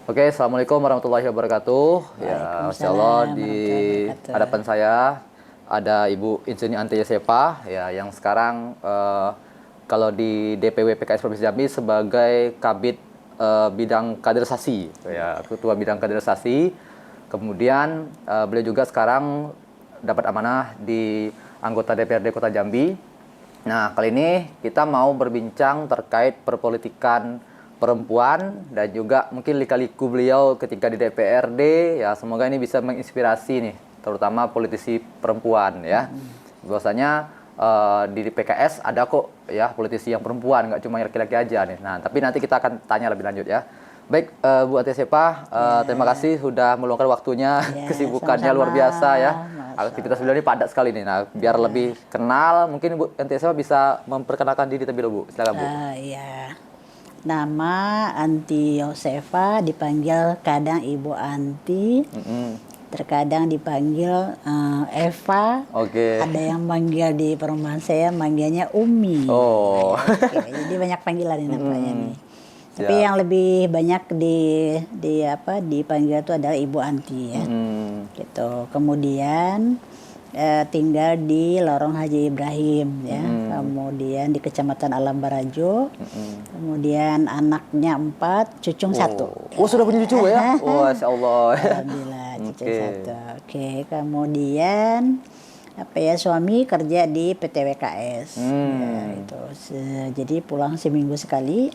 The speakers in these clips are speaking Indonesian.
Oke, Assalamualaikum warahmatullahi wabarakatuh. Ya, Masya Allah, Waalaikumsalam di warahmatullahi wabarakatuh. hadapan saya ada Ibu Insinyur Ante Yosefa, ya, yang sekarang kalau di DPW PKS Provinsi Jambi sebagai Kabid bidang kaderisasi, ya, Ketua Bidang Kaderisasi. Kemudian beliau juga sekarang dapat amanah di anggota DPRD Kota Jambi. Nah, kali ini kita mau berbincang terkait perpolitikan perempuan dan juga mungkin lika-liku beliau ketika di DPRD. Ya, semoga ini bisa menginspirasi nih, terutama politisi perempuan ya. Bahwasanya di PKS ada kok ya politisi yang perempuan, nggak cuma laki-laki aja nih. Nah, tapi nanti kita akan tanya lebih lanjut ya. Baik, Bu Ate Sepa, terima kasih sudah meluangkan waktunya, Ya, kesibukannya sama-sama. luar biasa ya. Masya Aktivitas beliau ini padat sekali nih. Nah, biar lebih kenal, mungkin Bu Ate Sepa bisa memperkenalkan diri terlebih dahulu, Bu. Silakan, Bu. Ya. Nama Anti Yosefa, dipanggil kadang Ibu Anti, terkadang dipanggil Eva. Oke. Ada yang manggil di perumahan saya manggilnya Umi. Oh. Oke, jadi banyak panggilan ini nampaknya nih. Tapi Siap. yang lebih banyak dipanggil itu adalah Ibu Anti ya. Gitu. Kemudian tinggal di Lorong Haji Ibrahim ya. Kemudian di Kecamatan Alam Barajo. Kemudian anaknya 4, cucung 1. Oh, sudah punya cucu ya? Oh, Masya Allah. Alhamdulillah, cucu Oke. 1. Oke, kemudian suami kerja di PTWKS. Ya, itu. Jadi pulang seminggu sekali.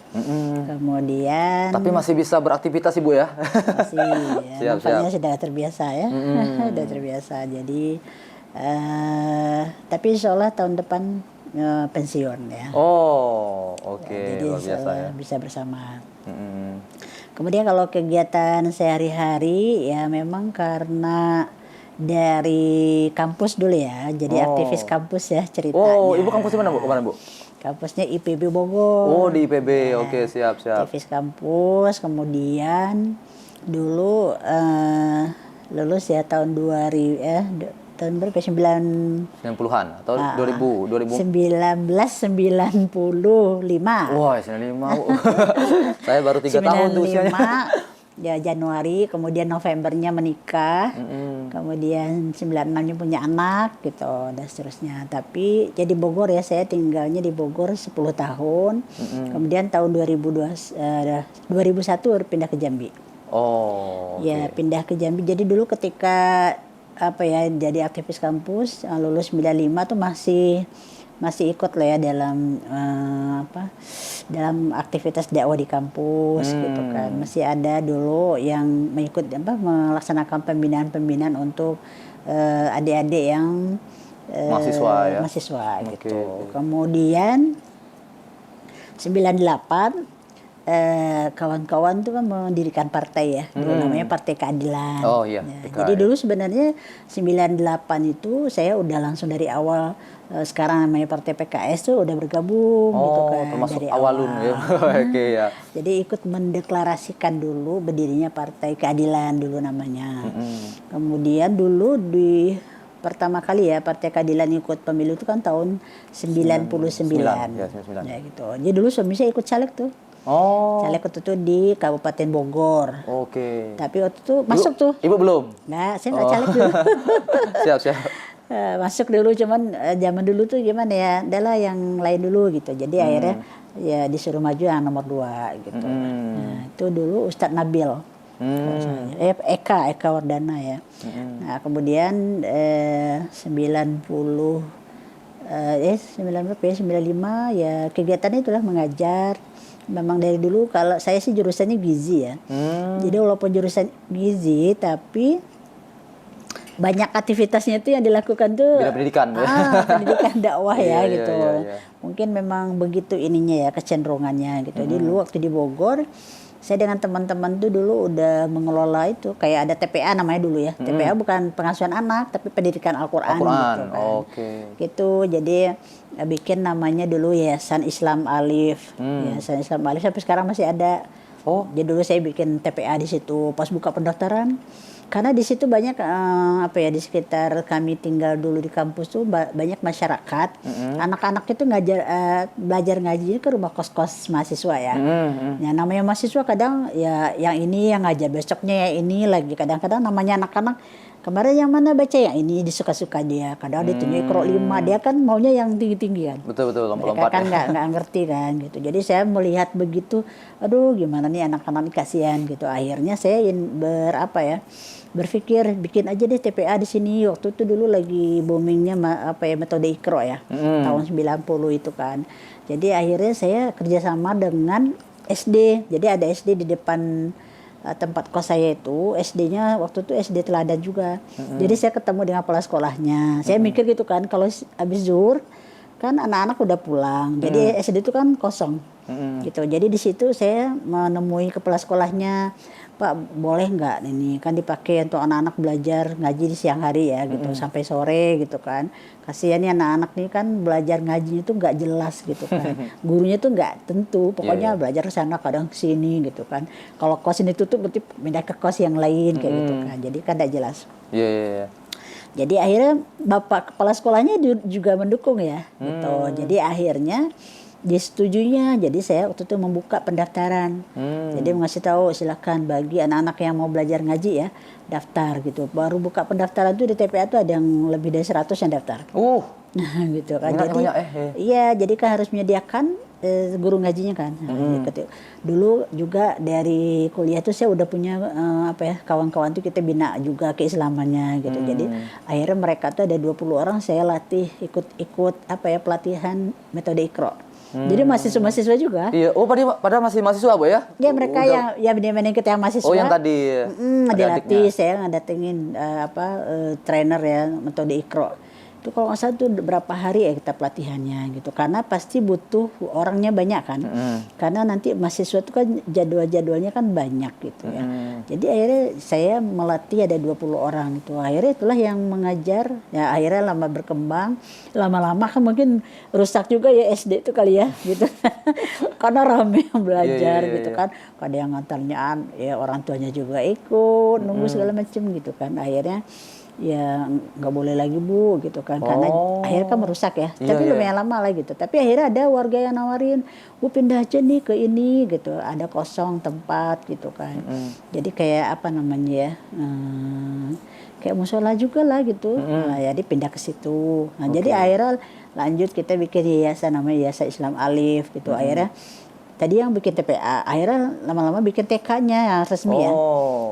Kemudian Tapi masih bisa beraktivitas Ibu ya? masih ya, Siap, nampaknya siap. sudah terbiasa ya. Sudah terbiasa. Jadi tapi insya Allah tahun depan pensiun ya. Oh, oke. Jadi Luar insya biasa Allah ya. bisa bersama. Mm-mm. Kemudian kalau kegiatan sehari-hari ya memang karena dari kampus dulu ya, jadi aktivis kampus ya ceritanya. Oh, Ibu kampus di mana, Bu? Kemana, Bu? Kampusnya IPB Bogor. Oh, di IPB. Oke, siap, siap. Aktivis kampus, kemudian dulu lulus ya tahun 2000 tahun berapa? 90-an atau 2000, 2000. 1995. Wah, 95. Bu. Saya baru 3 tahun tuh usianya. 95 ya Januari, kemudian Novembernya menikah, kemudian 96-nya punya anak gitu dan seterusnya. Tapi jadi Bogor ya, saya tinggalnya di Bogor 10 tahun. Kemudian tahun 2001 pindah ke Jambi. Oh, Ya, oke. pindah ke Jambi. Jadi dulu ketika jadi aktivis kampus lulus 95 tuh masih ikut lah ya dalam dalam aktivitas dakwah di kampus gitu kan. Masih ada dulu yang melaksanakan pembinaan untuk adik-adik yang Mahasiswa ya? mahasiswa Oke, gitu. oke. Kemudian 98 kawan-kawan tuh kan mendirikan partai ya, dulu namanya Partai Keadilan. Oh iya, Ya, PK jadi ya. dulu sebenarnya 98 itu saya udah langsung dari awal, sekarang namanya Partai PKS tuh udah bergabung gitu Oh, kan termasuk dari awalun ya. Oke ya. Jadi ikut mendeklarasikan dulu berdirinya Partai Keadilan dulu namanya. Kemudian dulu pertama kali ya Partai Keadilan ikut pemilu itu kan tahun 99. Ya, 99. Ya gitu. Jadi dulu suami saya ikut caleg tuh. Oh, Caleg waktu itu di Kabupaten Bogor. oke. Tapi waktu itu masuk tuh. Ibu belum? Nggak, saya nggak caleg dulu. Siap, siap. Masuk dulu cuman zaman dulu tuh gimana ya, adalah yang lain dulu gitu. Jadi akhirnya ya disuruh maju yang nomor 2 gitu. Nah, itu dulu Ustadz Nabil. Eka Wardana ya. Nah, kemudian 95 ya kegiatannya itulah mengajar. Memang dari dulu kalau saya sih jurusannya gizi ya. Jadi walaupun jurusan gizi tapi banyak aktivitasnya itu yang dilakukan tuh Bidang pendidikan. pendidikan dakwah ya Iya, gitu. iya, iya. Mungkin memang begitu ininya ya kecenderungannya gitu. Jadi dulu waktu di Bogor saya dengan teman-teman tuh dulu udah mengelola itu kayak ada TPA namanya dulu ya. TPA bukan pengasuhan anak tapi pendidikan Al-Qur'an gitu kan. Oke. Gitu. Jadi bikin namanya dulu Yayasan Islam Alif. Yayasan Islam Alif sampai sekarang masih ada. Oh. Jadi dulu saya bikin TPA di situ. Pas buka pendaftaran Karena di situ banyak apa ya, di sekitar kami tinggal dulu di kampus tuh banyak masyarakat. Anak-anak itu belajar ngajinya ke rumah kos-kos mahasiswa ya. Ya namanya mahasiswa kadang ya yang ini yang ngajar, besoknya ya ini lagi. Kadang-kadang namanya anak-anak kemarin yang mana baca yang ini disuka-suka dia. Kadang ditunjuk Iqra 5, dia kan maunya yang tinggi-tinggi kan. Betul Mereka lompat-lompat kan ya. nggak ngerti kan gitu. Jadi saya melihat begitu, aduh gimana nih anak-anak ini kasihan gitu. Akhirnya saya berpikir bikin aja deh TPA di sini. Waktu itu dulu lagi boomingnya metode Iqra ya, tahun 90 itu kan. Jadi akhirnya saya kerjasama dengan SD. Jadi ada SD di depan tempat kos saya itu. SD-nya waktu itu SD Teladan juga. Jadi saya ketemu dengan kepala sekolahnya. Saya mikir gitu kan, kalau habis zuhur kan anak-anak udah pulang. Jadi SD itu kan kosong. Gitu. Jadi di situ saya menemui kepala sekolahnya, Pak boleh nggak ini kan dipakai untuk anak-anak belajar ngaji di siang hari ya gitu sampai sore gitu kan. Kasihan nih anak-anak nih kan belajar ngajinya tuh nggak jelas gitu kan. Gurunya tuh nggak tentu, pokoknya belajar ke sana kadang ke sini gitu kan. Kalau kos ini tutup berarti pindah ke kos yang lain kayak gitu kan. Jadi kan nggak jelas. Jadi akhirnya bapak kepala sekolahnya juga mendukung ya gitu. Jadi akhirnya disetujuinya, jadi saya waktu itu membuka pendaftaran. Jadi mengasih tahu silakan bagi anak-anak yang mau belajar ngaji ya daftar gitu. Baru buka pendaftaran tuh di TPA tuh ada yang lebih dari 100 yang daftar. Gitu kan. Jadi iya, jadi kan harus menyediakan guru ngajinya kan. Dulu juga dari kuliah tuh saya udah punya kawan-kawan tuh kita bina juga keislamannya gitu. Jadi akhirnya mereka tuh ada 20 orang saya latih ikut yang metode Iqra. Jadi mahasiswa juga. Iya, pada masih mahasiswa Bu ya? Ya mereka yang benar-benar kita yang mahasiswa. Oh yang tadi. Dilatih, saya ngedatengin trainer ya metode Iqra. Itu kalau nggak salah tuh berapa hari ya kita pelatihannya gitu. Karena pasti butuh orangnya banyak kan. Karena nanti mahasiswa itu kan jadwal-jadwalnya kan banyak gitu ya. Jadi akhirnya saya melatih ada 20 orang itu. Akhirnya itulah yang mengajar. Ya akhirnya lama berkembang. Lama-lama kan mungkin rusak juga ya SD itu kali ya gitu. Karena rame yang belajar gitu kan. Ada yang ngantarnya ya orang tuanya juga ikut. Nunggu segala macam gitu kan. Akhirnya ya nggak boleh lagi Bu gitu kan, karena akhirnya kan merusak ya. Tapi lumayan lama lah gitu. Tapi akhirnya ada warga yang nawarin, Bu pindah aja nih ke ini gitu, ada kosong tempat gitu kan. Jadi kayak kayak musola juga lah gitu. Nah, jadi pindah ke situ. Nah jadi akhirnya lanjut kita bikin yayasan namanya Yayasan Islam Alif gitu. Akhirnya tadi yang bikin TPA, akhirnya lama-lama bikin TK-nya yang resmi ya.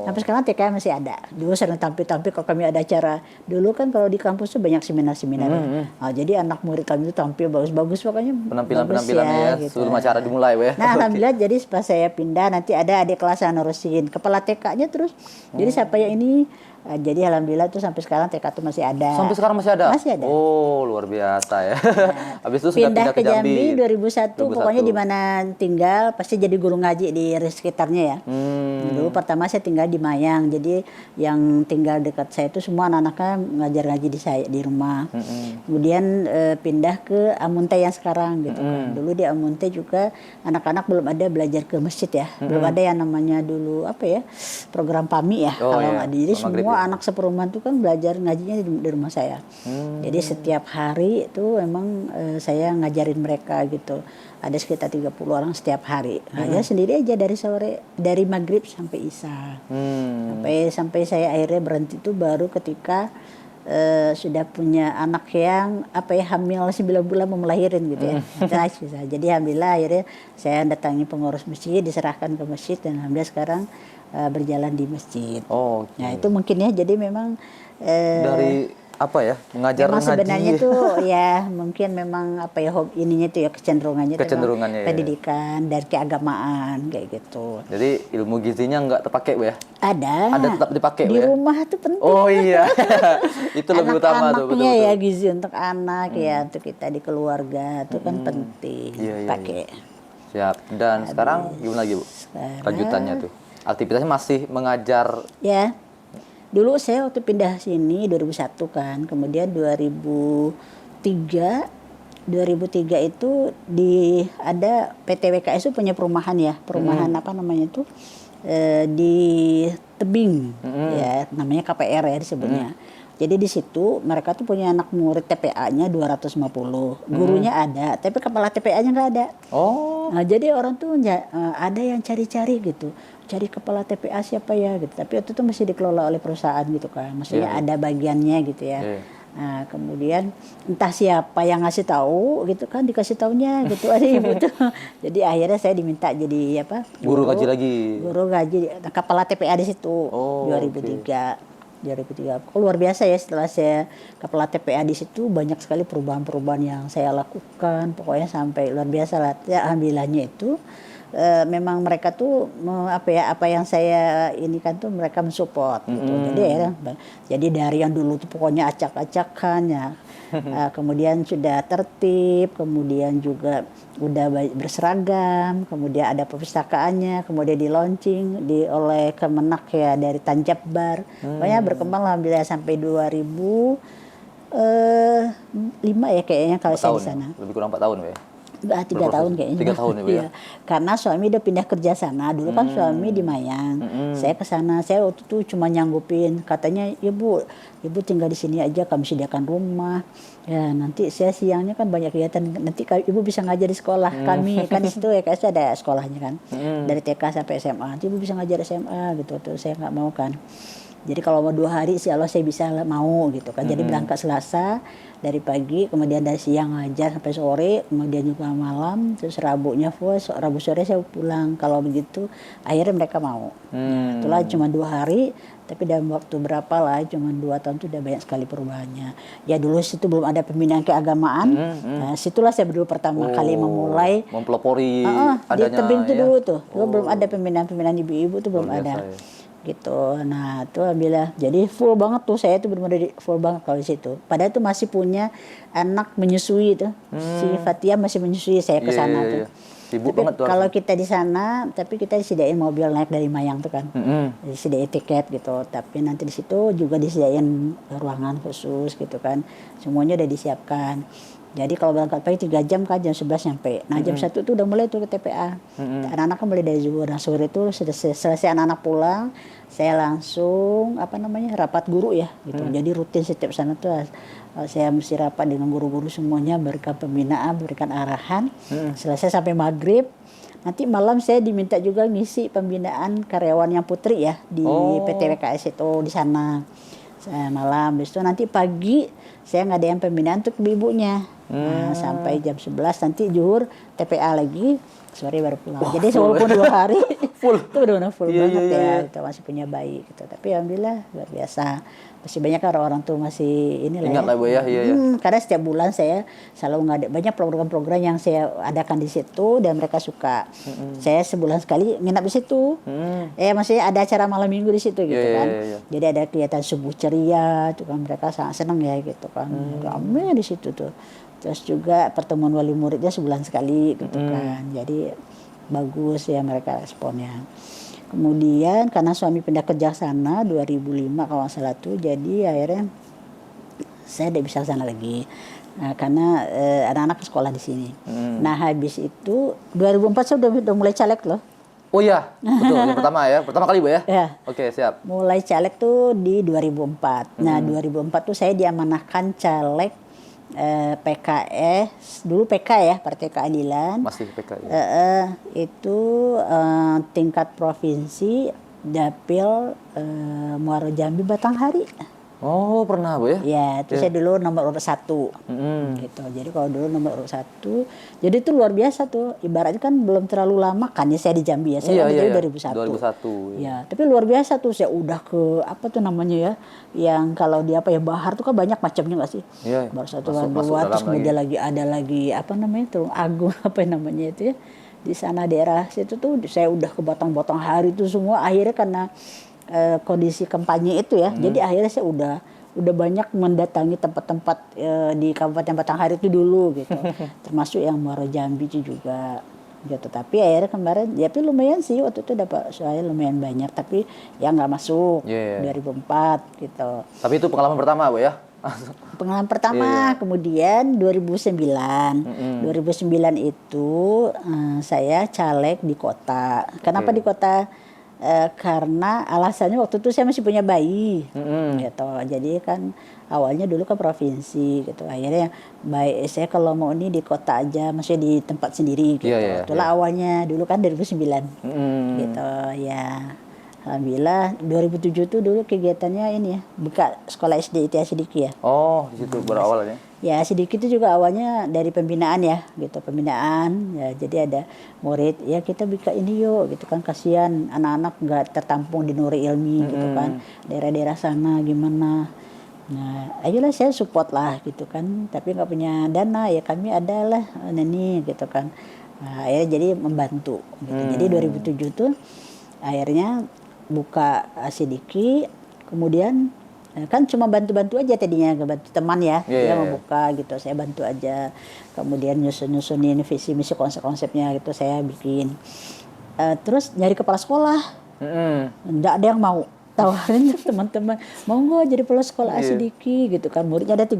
Sampai sekarang TK masih ada. Dulu sering tampil-tampil kalau kami ada acara. Dulu kan kalau di kampus tuh banyak seminar-seminar. Nah, jadi anak murid kami itu tampil bagus-bagus pokoknya. Penampilan-penampilannya ya, gitu. Sebelum acara dimulai ya. Nah, alhamdulillah jadi pas saya pindah nanti ada adik kelas yang nerusin. Kepala TK-nya terus. Jadi siapa yang ini? Jadi alhamdulillah tuh sampai sekarang TK tuh masih ada. Sampai sekarang masih ada? Masih ada. Oh, luar biasa ya. Habis itu sudah pindah ke Jambi 2001. Pokoknya di mana tinggal pasti jadi guru ngaji di sekitarnya ya. Dulu pertama saya tinggal di Mayang. Jadi yang tinggal dekat saya itu semua anak-anaknya ngajar ngaji di rumah. Kemudian pindah ke Amunte yang sekarang gitu kan. Dulu di Amunte juga anak-anak belum ada belajar ke masjid ya. Belum ada yang namanya dulu program PAMI ya. Kalau nggak jadi semua anak seperumahan itu kan belajar ngajinya di rumah saya. Jadi setiap hari itu memang saya ngajarin mereka gitu. Ada sekitar 30 orang setiap hari. Ngajar sendiri aja dari sore, dari maghrib sampai isya. Sampai saya akhirnya berhenti itu baru ketika sudah punya anak yang hamil 9 bulan mau melahirin gitu ya. Jadi alhamdulillah akhirnya saya datangi pengurus masjid, diserahkan ke masjid dan alhamdulillah sekarang berjalan di masjid. Nah itu mungkin ya, jadi memang dari mengajar memang ngaji. Sebenarnya tuh ya mungkin memang ininya tuh ya kecenderungannya pendidikan dan keagamaan kayak gitu. Jadi ilmu gizinya nggak terpakai Bu ya? Ada tetap dipakai di ya? rumah tuh penting. Oh iya. Itu lebih utama tuh, betul. Ya gizi untuk anak ya, untuk kita di keluarga tuh kan penting pakai. Siap. Dan sekarang gimana lagi Bu? Lanjutannya tuh. Aktivitasnya masih mengajar. Ya. Dulu saya waktu pindah sini 2001 kan. Kemudian 2003 itu ada PT WKS itu punya perumahan ya. Perumahan di tebing, ya namanya KPR ya disebutnya. Jadi di situ mereka tuh punya anak murid TPA-nya 250, gurunya ada, tapi kepala TPA-nya nggak ada. Oh. Nah, jadi orang tuh ada yang cari-cari gitu, cari kepala TPA siapa ya gitu. Tapi itu tuh masih dikelola oleh perusahaan gitu kan, maksudnya ada bagiannya gitu ya. Nah, kemudian entah siapa yang ngasih tahu gitu kan, dikasih taunya gitu ada ibu tuh. Jadi akhirnya saya diminta jadi apa? Guru ngaji lagi. Guru ngaji, kepala TPA di situ. 2003. Oh, luar biasa ya, setelah saya kepala TPA di situ banyak sekali perubahan-perubahan yang saya lakukan. Pokoknya sampai luar biasa lah. Ya, alhamdulillahnya itu memang mereka tuh apa yang saya ini kan tuh mereka mensupport gitu. Jadi akhirnya jadi dari yang dulu tuh pokoknya acak-acakan ya. Kemudian sudah tertib, kemudian juga udah berseragam, kemudian ada perpustakaannya, kemudian di launching oleh Kemenak ya dari Tanjabbar. Pokoknya berkembang alhamdulillah sampai 2005 ya kayaknya kalau saya di sana. Ya? Lebih kurang 4 tahun ya? 3 tahun kayaknya. 3 tahun ya, Bu, ya? Karena suami udah pindah kerja sana. Dulu kan suami di Mayang. Saya ke sana. Saya waktu itu cuma nyanggupin. Katanya, ibu tinggal di sini aja. Kami sediakan rumah. Ya nanti saya siangnya kan banyak kegiatan. Nanti ibu bisa ngajar di sekolah kami. Kan di situ ya ada sekolahnya kan. Dari TK sampai SMA. Nanti ibu bisa ngajar SMA gitu. Tuh saya nggak mau kan. Jadi kalau mau 2 hari sih Allah saya bisa mau gitu kan. Jadi berangkat Selasa dari pagi, kemudian dari siang ngajar sampai sore, kemudian juga malam, terus Rabunya full, Rabu sore saya pulang. Kalau begitu akhirnya mereka mau. Nah, itulah cuma 2 hari, tapi dalam waktu berapa lah, cuma 2 tahun itu udah banyak sekali perubahannya. Ya dulu situ belum ada pembinaan keagamaan. Nah, situlah saya dulu pertama kali memulai mempelopori di tebing itu ya? dulu tuh. Dulu belum ada pembinaan ibu-ibu tuh belum ada. Ya. Gitu. Nah, itu alhamdulillah. Jadi full banget tuh saya tuh benar-benar full banget kalau di situ. Padahal itu masih punya anak menyusui tuh. Si Fatia masih menyusui saya ke sana tuh. Sibuk tapi banget tuh. Kalau kita di sana, tapi kita disediain mobil naik dari Mayang tuh kan. Disediain tiket gitu. Tapi nanti di situ juga disediain ruangan khusus gitu kan. Semuanya udah disiapkan. Jadi kalau berangkat pagi 3 jam kan jam 11 nyampe. Nah jam 1 tuh udah mulai tuh ke TPA. Anak-anak kan mulai dari zuhur. Nah sore itu sudah selesai anak-anak pulang, saya langsung rapat guru ya gitu. Jadi rutin setiap sana tuh saya mesti rapat dengan guru-guru semuanya, berikan pembinaan, berikan arahan. Selesai sampai maghrib. Nanti malam saya diminta juga ngisi pembinaan karyawan yang putri ya di PT WKS itu di sana. Malam, habis itu nanti pagi saya ngadain pembinaan untuk ibunya. Nah, sampai jam 11 nanti zuhur TPA lagi, sore baru pulang. Jadi walaupun 2 hari full, itu benar-benar full banget ya. Kita masih punya bayi gitu. Tapi alhamdulillah luar biasa. Masih banyak orang tuh masih ingat lah Bu ya. Karena setiap bulan saya selalu ngadain banyak program-program yang saya adakan di situ dan mereka suka. Saya sebulan sekali nginap di situ. Maksudnya ada acara malam minggu di situ gitu kan. Jadi ada kegiatan subuh ceria, itu kan mereka sangat senang ya gitu kan. Ramai di situ tuh. Terus juga pertemuan wali muridnya sebulan sekali gitu kan. Jadi bagus ya mereka responnya. Kemudian karena suami pindah kerja sana 2005 kalau nggak salah tuh, jadi akhirnya saya tidak bisa ke sana lagi. Nah, karena anak-anak sekolah di sini. Nah habis itu 2004 saya udah mulai caleg loh. Oh iya, betul. Yang pertama kali Bu ya? Ya. Oke, siap. Mulai caleg tuh di 2004. Nah 2004 tuh saya diamanahkan caleg PKS, dulu PK ya, Partai Keadilan. Masih PK ya. Itu tingkat provinsi, Dapil Muaro Jambi Batanghari. Oh, pernah Bu ya? Ya, itu saya dulu nomor urut 1. Gitu. Jadi kalau dulu nomor urut 1, jadi itu luar biasa tuh. Ibaratnya kan belum terlalu lama kan ya saya di Jambi ya. Saya di Jambi 2001. Ya, tapi luar biasa tuh saya udah ke apa tuh namanya ya? Yang kalau di Bahar tuh kan banyak macamnya enggak sih? Iya. Baru 1 2 terus kemudian ada lagi apa namanya? Tulung Agung apa namanya itu ya. Di sana daerah situ tuh saya udah ke Batang Hari itu semua akhirnya karena kondisi kampanye itu ya. Jadi akhirnya saya udah banyak mendatangi tempat-tempat di Kabupaten Batanghari itu dulu gitu. Termasuk yang Muaro Jambi itu juga gitu. Tapi akhirnya kemarin ya tapi lumayan sih waktu itu dapat saya lumayan banyak tapi ya nggak masuk 2004 gitu. Tapi itu pengalaman pertama Bu ya? Pengalaman pertama, kemudian 2009 itu saya caleg di kota. Kenapa di kota? karena alasannya waktu itu saya masih punya bayi, gitu. Jadi kan awalnya dulu ke provinsi, gitu. Akhirnya baik saya kalau mau ini di kota aja, maksudnya di tempat sendiri, gitu. Itulah awalnya dulu kan 2009, gitu. Ya, alhamdulillah 2007 tuh dulu kegiatannya ini ya, buka sekolah SD ITH Sidiki ya. Oh, di situ berawal ya. Ya, sedikit itu juga awalnya dari pembinaan ya, gitu, pembinaan. Ya, jadi ada murid, ya kita buka ini yuk, gitu kan, kasihan anak-anak nggak tertampung di Nuri Ilmi, gitu kan, daerah-daerah sana gimana. Nah, ayolah saya support lah, gitu kan, tapi nggak punya dana, ya kami adalah ini, gitu kan. Nah, akhirnya jadi membantu, gitu. Jadi 2007 tuh akhirnya buka Sidiki, kemudian kan cuma bantu-bantu aja tadinya, bantu teman ya, dia mau buka gitu, saya bantu aja. Kemudian nyusun-nyusunin visi misi konsep-konsepnya gitu saya bikin. Terus nyari kepala sekolah, nggak ada yang mau. Tawarin teman-teman, mau nggak jadi kepala sekolah Sidiki gitu kan, muridnya ada 13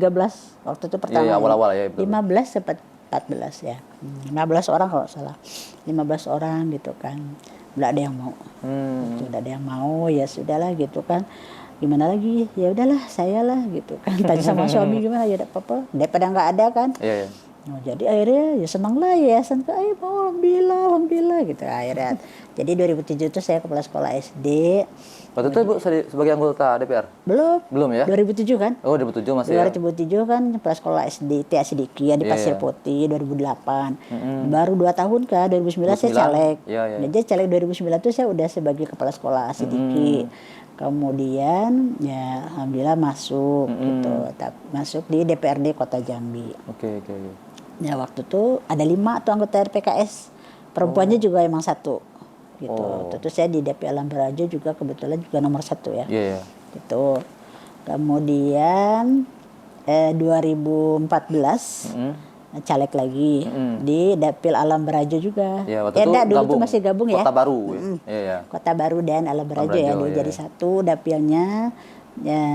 waktu itu pertama. Awal-awal ya. 15 sempat 14 ya, 15 orang kalau salah, 15 orang gitu kan, nggak ada yang mau. Nggak ada yang mau, ya sudahlah gitu kan. Gimana lagi, ya udahlah saya lah gitu kan, tanya sama suami gimana, ya tidak apa-apa daripada nggak ada kan. Nah, jadi akhirnya ya senang lah yayasan, ayo alhamdulillah gitu akhirnya. Jadi 2007 itu saya kepala sekolah SD. Waktu itu Bu sebagai anggota DPR? Belum ya? 2007 kan? Oh, 2007 masih 2007 kan kepala sekolah SD ITH Sidiki ya di Pasir Putih 2008. Baru 2 tahun kan, 2009 saya caleg. Jadi caleg 2009 itu saya udah sebagai kepala sekolah Sidiki. Kemudian ya alhamdulillah masuk gitu, masuk di DPRD Kota Jambi. Oke. Ya waktu itu ada 5 tuh anggota RPKS, perempuannya juga emang 1 gitu. Waktu itu saya di DP Alam Barajo juga kebetulan juga nomor 1 ya. Gitu. Kemudian 2014 caleg lagi di Dapil Alam Barajo juga. Dulu tuh masih gabung ya. Kota Baru. Kota Baru dan Alam Barajo ya. Dulu jadi 1 dapilnya. Ya,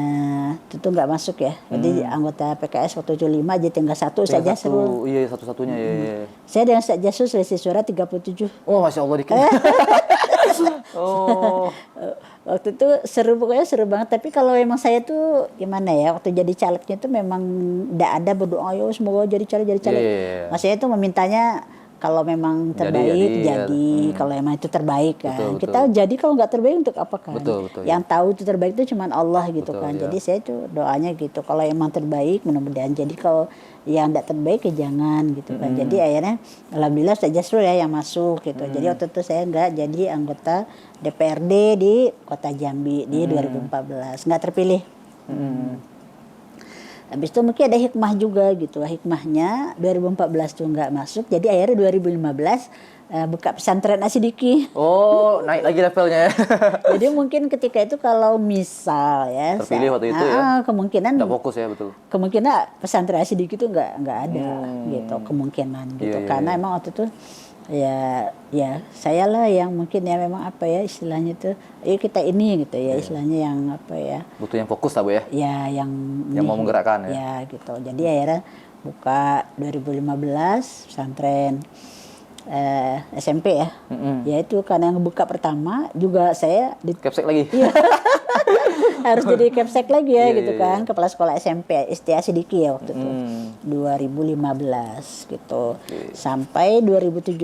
itu nggak masuk ya. Jadi anggota PKS waktu itu 5 aja, tinggal 1 saja seru. Iya, satu-satunya ya. Saya dengan Ustaz Jasus selisih suara 37. Oh, Masya Allah dikit. Waktu itu seru, pokoknya seru banget. Tapi kalau emang saya tuh gimana ya, waktu jadi calegnya tuh memang tidak ada berdoa ayo semoga jadi caleg. Maksudnya itu memintanya kalau memang terbaik jadi kalau emang itu terbaik kan. Kita jadi kalau nggak terbaik untuk apa kan? Yang tahu itu terbaik itu cuma Allah gitu kan. Jadi saya tuh doanya gitu, kalau emang terbaik mudah-mudahan. Jadi kalau yang tidak terbaik ya jangan gitu kan. Jadi akhirnya alhamdulillah Ustaz Jasrul ya yang masuk gitu. Jadi waktu itu saya nggak jadi anggota DPRD di Kota Jambi di 2014, nggak terpilih. Habis itu mungkin ada hikmah juga gitu. Hikmahnya 2014 tuh nggak masuk. Jadi akhirnya 2015 buka pesantren Asidiki. Oh, naik lagi levelnya ya. Jadi mungkin ketika itu kalau misal ya terpilih waktu itu ya. Kemungkinan nggak fokus ya, betul. Kemungkinan pesantren Asidiki itu nggak ada gitu, kemungkinan gitu. Karena emang waktu itu ya saya lah yang mungkin ya memang apa ya istilahnya tuh, ayo kita ini gitu ya, istilahnya yang apa ya, butuh yang fokus lah Bu ya. Ya yang mau menggerakkan ya. Ya gitu. Jadi akhirnya buka 2015 pesantren SMP ya. Ya itu karena yang buka pertama juga saya di Kepsek lagi. Harus jadi kepsek lagi ya gitu kan, kepala sekolah SMP ITH Sidiki ya waktu itu 2015 gitu. Sampai 2017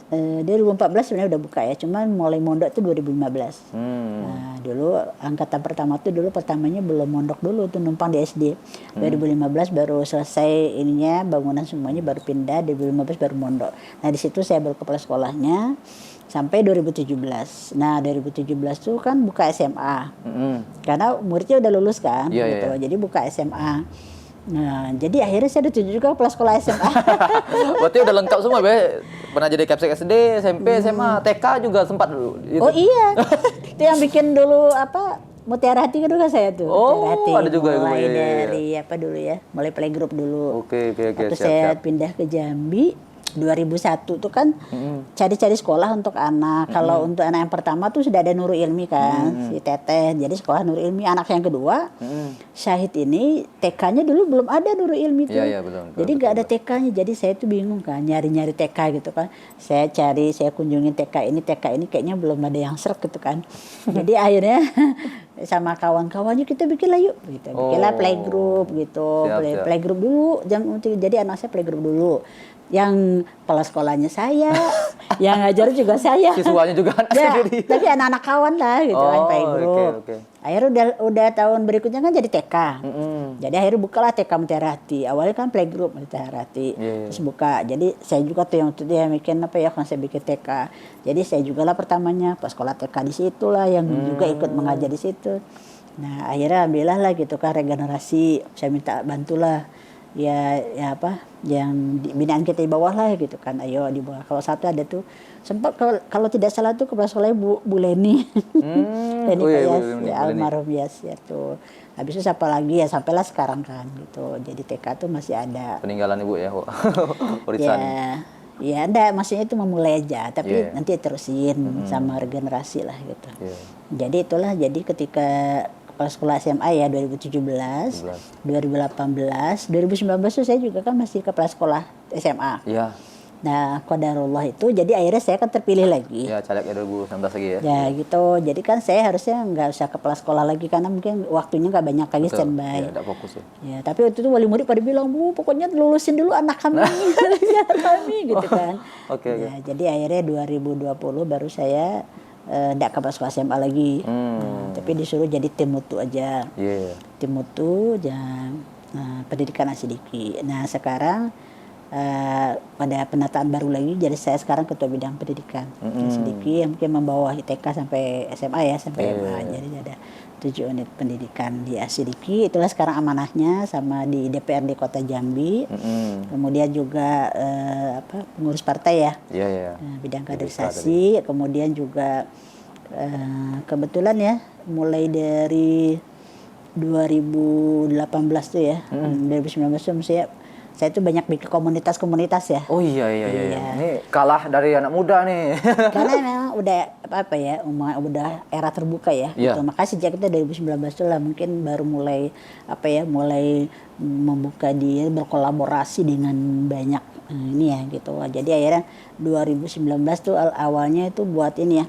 2014 sebenarnya udah buka ya, cuman mulai mondok itu 2015. Nah, dulu angkatan pertama tuh pertamanya belum mondok dulu tuh, numpang di SD. 2015 baru selesai ininya, bangunan semuanya baru pindah, 2015 baru mondok. Nah, di situ saya baru kepala sekolahnya sampai 2017. Nah, 2017 tuh kan buka SMA. Karena muridnya udah lulus kan gitu. Jadi buka SMA. Nah, jadi akhirnya saya ditunjuk juga kepala sekolah SMA. Berarti udah lengkap semua, Be. Pernah jadi Kepsek SD, SMP, SMA, TK juga sempat dulu. Gitu. Oh iya. Itu yang bikin dulu apa? Mutiara Hati kan juga saya tuh. Oh, Hati. ada juga mulai dari apa dulu ya? Mulai playgroup dulu. Oke. Waktu saya pindah ke Jambi, 2001 tuh kan cari-cari sekolah untuk anak. Kalau untuk anak yang pertama tuh sudah ada Nurul Ilmi kan, si Teteh. Jadi sekolah Nurul Ilmi. Anak yang kedua, Syahid ini TK-nya dulu belum ada Nurul Ilmi tuh. Iya, betul. Jadi nggak ada TK-nya. Jadi saya tuh bingung kan, nyari-nyari TK gitu kan. Saya kunjungin TK ini kayaknya belum ada yang serk gitu kan. Jadi akhirnya sama kawan-kawannya kita bikin lah yuk gitu. Bikinlah playgroup gitu. Siap. Playgroup dulu. Jadi anak saya playgroup dulu. Yang kepala sekolahnya saya, yang ngajar juga saya. Siswanya juga anak Ya, sendiri. tapi anak-anak kawan lah gitu kan playgroup. Oke. Akhirnya udah tahun berikutnya kan jadi TK. Jadi akhirnya bukalah TK Mutiara Hati. Awalnya kan playgroup Mutiara Hati. Terus buka. Jadi saya juga tuh yang waktu itu ya bikin apa ya, konsep bikin TK. Jadi saya juga lah pertamanya pas sekolah TK di situ lah, yang juga ikut mengajar di situ. Nah akhirnya alhamdulillah lah gitu kan, regenerasi. Saya minta bantulah ya apa yang binaan kita di bawah lah gitu kan, ayo di bawah. Kalau satu ada tuh sempat kalau tidak salah tuh kepala sekolah Bu Leni. Leni ya, almarhum Yas ya tuh. Habis itu siapa lagi ya, sampailah sekarang kan gitu. Jadi TK tuh masih ada. Peninggalan Ibu ya, warisan. Ya enggak, maksudnya itu memulai aja, tapi nanti terusin sama regenerasi lah gitu. Jadi itulah, jadi ketika kepala sekolah SMA ya 2017, 2018, 2019 tuh saya juga kan masih kepala sekolah SMA. Iya. Nah, qadarullah itu jadi akhirnya saya kan terpilih lagi. Ya, caleg 2019 lagi ya. Ya gitu. Jadi kan saya harusnya nggak usah kepala sekolah lagi karena mungkin waktunya nggak banyak lagi standby. Ya, tidak fokus ya. Ya, tapi waktu itu wali murid pada bilang, "Bu, pokoknya lulusin dulu anak kami." Anak kami gitu kan. Oke. Ya, jadi akhirnya 2020 baru saya enggak kepala sekolah SMA lagi. Nah, tapi disuruh jadi tim mutu aja. Tim mutu yang pendidikan asidiki. Nah, sekarang pada penataan baru lagi, jadi saya sekarang ketua bidang pendidikan asidiki yang mungkin membawa TK sampai SMA ya, sampai MA. Jadi ada 7 unit pendidikan di asidiki. Itulah sekarang amanahnya sama di DPRD Kota Jambi. Kemudian juga pengurus partai ya. Bidang kaderisasi. Kemudian juga kebetulan ya mulai dari 2018 tuh ya, 2019 tuh saya tuh banyak bikin komunitas-komunitas ya. Oh iya. Ini kalah dari anak muda nih. Karena memang udah udah era terbuka ya. Gitu. Makanya sejak kita 2019 itu lah mungkin baru mulai mulai membuka diri, berkolaborasi dengan banyak ini ya gitu. Jadi akhirnya 2019 tuh awalnya itu buat ini ya,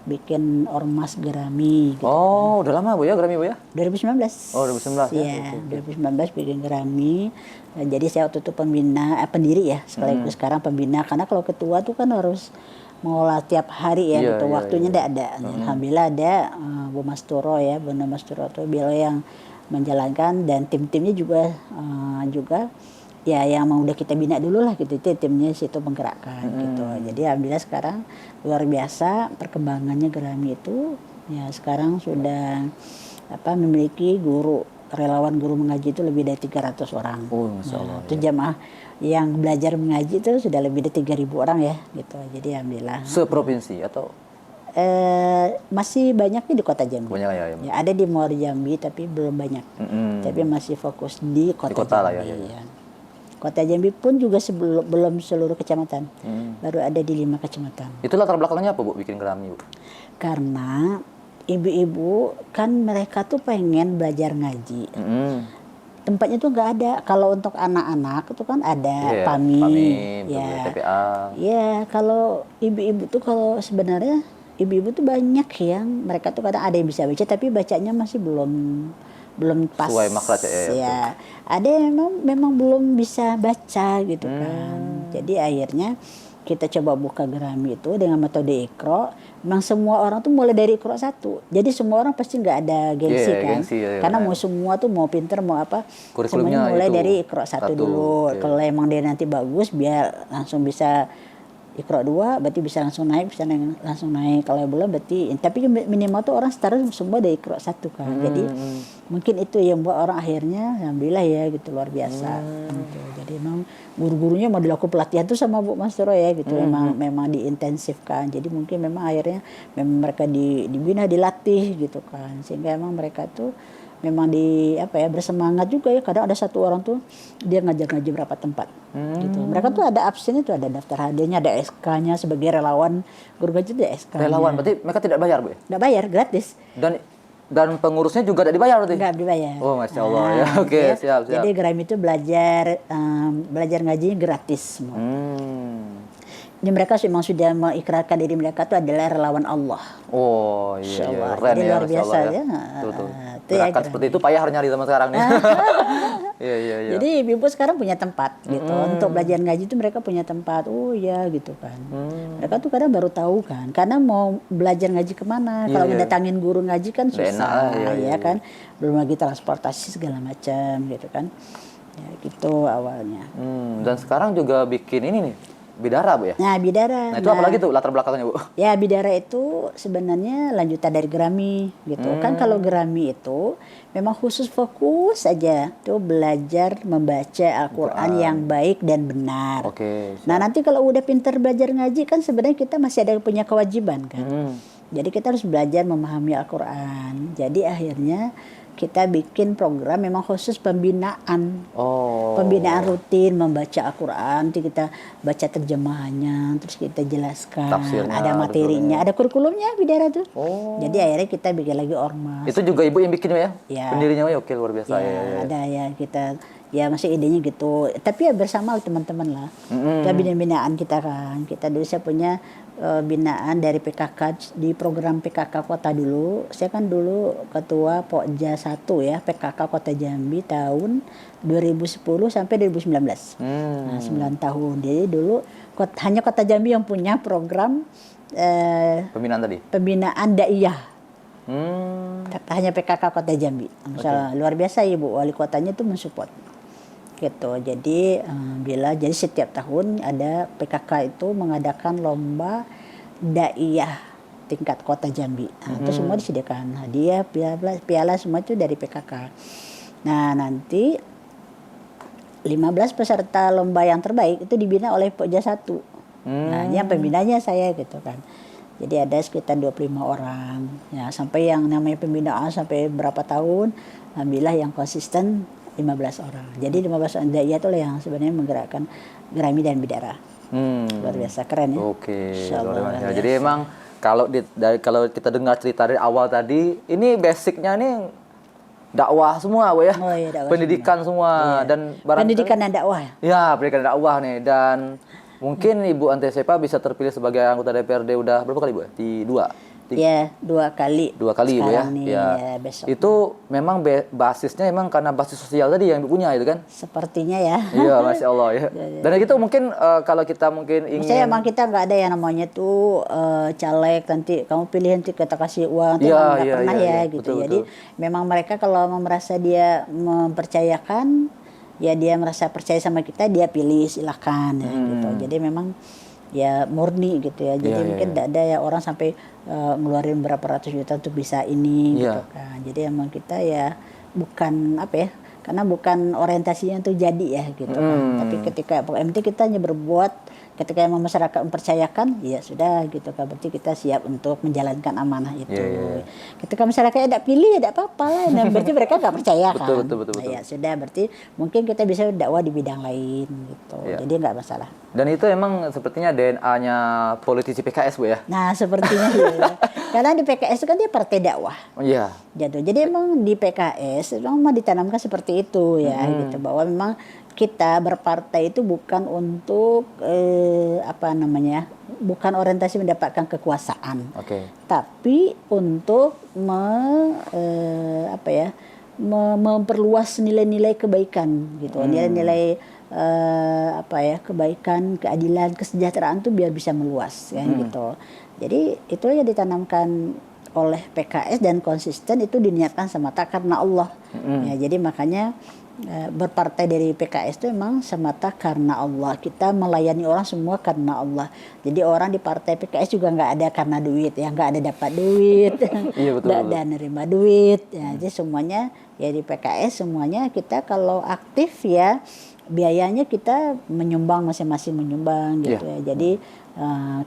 bikin ormas Gerami gitu. Oh, udah lama Bu ya Gerami Bu ya? 2019. Oh, 2019 ya. 2019 bikin Gerami. Nah, jadi saya waktu itu pendiri ya, sekaligus sekarang pembina, karena kalau ketua tuh kan harus mengolah tiap hari ya gitu. Waktunya enggak ada. Alhamdulillah ada Bu Masturo ya, Bu Masturo tuh beliau yang menjalankan, dan tim-timnya juga ya yang mau udah kita bina dulu lah gitu, itu timnya situ menggerakkan gitu. Jadi alhamdulillah sekarang luar biasa perkembangannya Gerami itu ya, sekarang sudah memiliki relawan guru mengaji itu lebih dari 300 orang. Masya Allah, itu jamaah yang belajar mengaji itu sudah lebih dari 3.000 orang ya gitu. Jadi alhamdulillah. Seprovinsi atau masih banyaknya di Kota Jambi. Banyak ya. Ada di Muar Jambi tapi belum banyak. Tapi masih fokus di Kota Jambi. Lah ya. Kota Jambi pun juga belum seluruh kecamatan, baru ada di 5 kecamatan. Itu latar belakangnya apa Bu bikin Gerami Bu? Karena ibu-ibu kan mereka tuh pengen belajar ngaji. Tempatnya tuh nggak ada. Kalau untuk anak-anak itu kan ada PAMI ya. TPA. Ya, kalau ibu-ibu tuh kalau sebenarnya ibu-ibu tuh banyak yang mereka tuh kadang ada yang bisa baca tapi bacanya masih belum pas. Sesuai makhraj ya. Ada yang memang belum bisa baca gitu kan. Jadi akhirnya kita coba buka Gerami itu dengan metode Iqra. Memang semua orang tuh mulai dari Iqra 1. Jadi semua orang pasti nggak ada gengsi kan. Karena mau semua tuh mau pinter mau apa, semuanya mulai dari Iqra 1 dulu. Kalau emang dia nanti bagus biar langsung bisa Iqra 2 berarti bisa langsung naik, langsung naik. Kalau belum berarti, tapi minimal tuh orang start semua dari Iqra 1 kan. Jadi mungkin itu yang buat orang akhirnya alhamdulillah ya gitu, luar biasa. Gitu. Jadi memang guru-gurunya mau dilakukan pelatihan tuh sama Bu Masturo ya gitu. Memang diintensifkan. Jadi mungkin memang akhirnya memang mereka dibina, dilatih gitu kan. Sehingga memang mereka tuh memang di apa ya bersemangat juga ya. Kadang ada satu orang tuh dia ngajar-ngaji berapa tempat gitu. Mereka tuh ada absennya tuh ada daftar hadiahnya, ada SK-nya sebagai relawan guru ngaji itu ada SK-nya. Relawan berarti mereka tidak bayar, Bu? Nggak bayar, gratis. Dan pengurusnya juga tidak dibayar berarti? Nggak dibayar. Oh, Masya Allah ya. Oke, siap. Jadi Graim itu belajar ngajinya gratis semua. Ini mereka memang sudah mengikrarkan diri mereka itu adalah relawan Allah. Oh iya, Allah. keren Jadi ya, luar Masya biasa Allah ya. Tuh. Itu ya, Gerakan seperti itu payah nyari zaman sekarang nih. Iya. Jadi ibu sekarang punya tempat gitu. Untuk belajar ngaji itu mereka punya tempat. Oh iya gitu kan. Mereka tuh kadang baru tahu kan. Karena mau belajar ngaji kemana. Kalau ngedatangin guru ngaji kan susah ya kan. Belum lagi transportasi segala macam gitu kan. Ya gitu awalnya. Dan sekarang juga bikin ini nih. Bidara, Bu ya? Nah, Bidara. Nah, itu apa lagi tuh latar belakangnya, Bu? Ya, Bidara itu sebenarnya lanjutan dari Gerami gitu. Kan kalau Gerami itu memang khusus fokus aja tuh belajar membaca Al-Qur'an yang baik dan benar. Oke. Nah, nanti kalau udah pintar belajar ngaji kan sebenarnya kita masih ada punya kewajiban kan. Jadi kita harus belajar memahami Al-Qur'an. Jadi akhirnya kita bikin program memang khusus pembinaan. Pembinaan rutin membaca Al-Quran, nanti kita baca terjemahannya, terus kita jelaskan. Tafsirnya, ada materinya, ada kurikulumnya Bidara tuh. Jadi akhirnya kita bikin lagi ormas. Itu juga Ibu yang bikin ya? Ya. Pendirinya ya, oke, luar biasa ya. Ada ya kita ya masih idenya gitu. Tapi ya bersama teman-teman lah. Kita binaan kita kan. Kita dulu saya punya binaan dari PKK di program PKK Kota dulu. Saya kan dulu ketua Pokja 1 ya PKK Kota Jambi tahun 2010 sampai 2019. Nah, 9 tahun. Jadi dulu hanya Kota Jambi yang punya program pembinaan tadi. Pembinaan daiyah. Hanya PKK Kota Jambi. Misalnya luar biasa Ibu wali kotanya itu mensupport. Gitu. Jadi jadi setiap tahun ada PKK itu mengadakan lomba daiyah tingkat Kota Jambi. Nah, itu semua disediakan hadiah, piala semua itu dari PKK. Nah, nanti 15 peserta lomba yang terbaik itu dibina oleh Pokja 1. Nah, yang pembinanya saya gitu kan. Jadi ada sekitar 25 orang. Ya, sampai yang namanya pembinaan sampai berapa tahun, alhamdulillah yang konsisten 15 orang. Jadi 15 orang daiyah itu yang sebenarnya menggerakkan Gerami dan Bidara. Luar biasa keren ya. Oke. Luar biasa. Jadi emang kalau kita dengar cerita dari awal tadi, ini basicnya nih dakwah semua, Bu ya. Oh, iya, dakwah pendidikan semua. Dan pendidikan dan dakwah. Ya, pendidikan dan dakwah nih. Dan mungkin Ibu Antesepa bisa terpilih sebagai anggota DPRD udah berapa kali, Bu? Di 2. Ya, 2 kali. 2 kali Bu ya. Nih, ya besok. Itu memang basisnya memang karena basis sosial tadi yang Ibu punya itu kan? Sepertinya ya. Iya, Masya Allah ya. Dan itu mungkin kalau kita mungkin ingin. Maksudnya emang kita nggak ada yang namanya tuh caleg nanti kamu pilih nanti kita kasih uang, nggak pernah ya gitu. Betul, Jadi memang mereka kalau merasa dia mempercayakan, ya dia merasa percaya sama kita, dia pilih silakan ya gitu. Jadi memang ya murni gitu ya. Jadi mungkin tidak ada ya orang sampai ngeluarin berapa ratus juta untuk bisa ini gitu kan. Jadi emang kita ya bukan apa ya, karena bukan orientasinya untuk jadi ya gitu kan. Tapi ketika MT kita hanya berbuat ketika emang masyarakat mempercayakan, ya sudah gitu kan. Berarti kita siap untuk menjalankan amanah itu. Ketika masyarakat tidak pilih, ya tidak apa-apa lah. Nah, berarti mereka nggak percaya kan. Betul. Nah, ya sudah, berarti mungkin kita bisa dakwah di bidang lain gitu. Jadi nggak masalah. Dan itu emang sepertinya DNA-nya politisi PKS, Bu ya? Nah, sepertinya ya. Karena di PKS itu kan dia partai dakwah. Iya. Jadi emang di PKS memang ditanamkan seperti itu ya gitu, bahwa memang kita berpartai itu bukan untuk bukan orientasi mendapatkan kekuasaan, tapi untuk memperluas nilai-nilai kebaikan gitu, nilai-nilai kebaikan, keadilan, kesejahteraan tuh biar bisa meluas ya gitu. Jadi itu yang ditanamkan oleh PKS dan konsisten itu diniatkan semata karena Allah. Ya, jadi makanya berpartai dari PKS itu memang semata karena Allah. Kita melayani orang semua karena Allah. Jadi orang di partai PKS juga nggak ada karena duit ya, nggak ada dapat duit, nggak ada nerima duit. Ya, jadi semuanya ya di PKS semuanya kita kalau aktif ya biayanya kita menyumbang, masing-masing menyumbang gitu ya. Jadi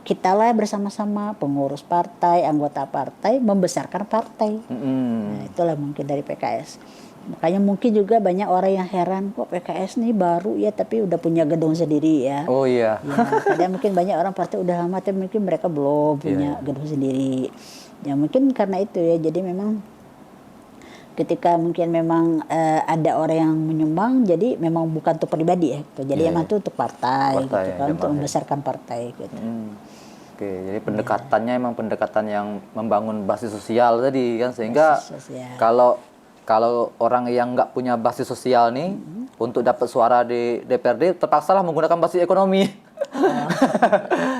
kita lah bersama-sama pengurus partai, anggota partai membesarkan partai. Nah, itulah mungkin dari PKS. Makanya mungkin juga banyak orang yang heran, kok PKS nih baru ya tapi udah punya gedung sendiri ya. Oh iya. Ya, kadang mungkin banyak orang partai udah lama tapi mungkin mereka belum punya gedung sendiri. Ya mungkin karena itu ya. Jadi memang ketika mungkin memang ada orang yang menyumbang, jadi memang bukan untuk pribadi ya. Gitu. Jadi emang itu untuk partai gitu kan, untuk membesarkan partai gitu. Oke, jadi pendekatannya emang pendekatan yang membangun basis sosial tadi kan, sehingga kalau orang yang nggak punya basis sosial nih untuk dapat suara di DPRD terpaksalah menggunakan basis ekonomi.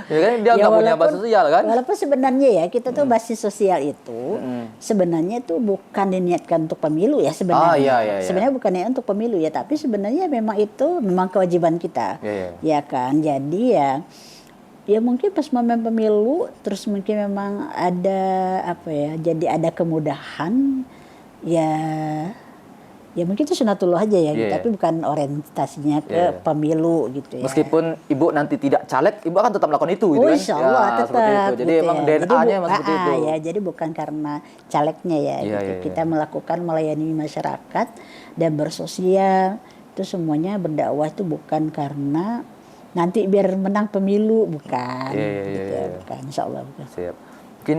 Ya kan dia nggak punya basis sosial kan? Walaupun sebenarnya ya kita tuh basis sosial itu sebenarnya itu bukan diniatkan untuk pemilu ya sebenarnya. Sebenarnya bukan niat untuk pemilu ya, tapi sebenarnya memang itu memang kewajiban kita. Ya kan. Jadi ya mungkin pas momen pemilu terus mungkin memang ada apa ya, jadi ada kemudahan ya mungkin itu sunatullah aja ya, tapi bukan orientasinya ke pemilu gitu ya. Meskipun ibu nanti tidak caleg, ibu akan tetap melakukan itu gitu kan? Insya Allah tetap. Itu. Jadi gitu emang DNA-nya emang seperti itu. Ya, jadi bukan karena calegnya ya. Gitu. Kita melakukan melayani masyarakat dan bersosial itu semuanya berdakwah itu bukan karena nanti biar menang pemilu, bukan. Bukan, Insya Allah bukan. Siap. Mungkin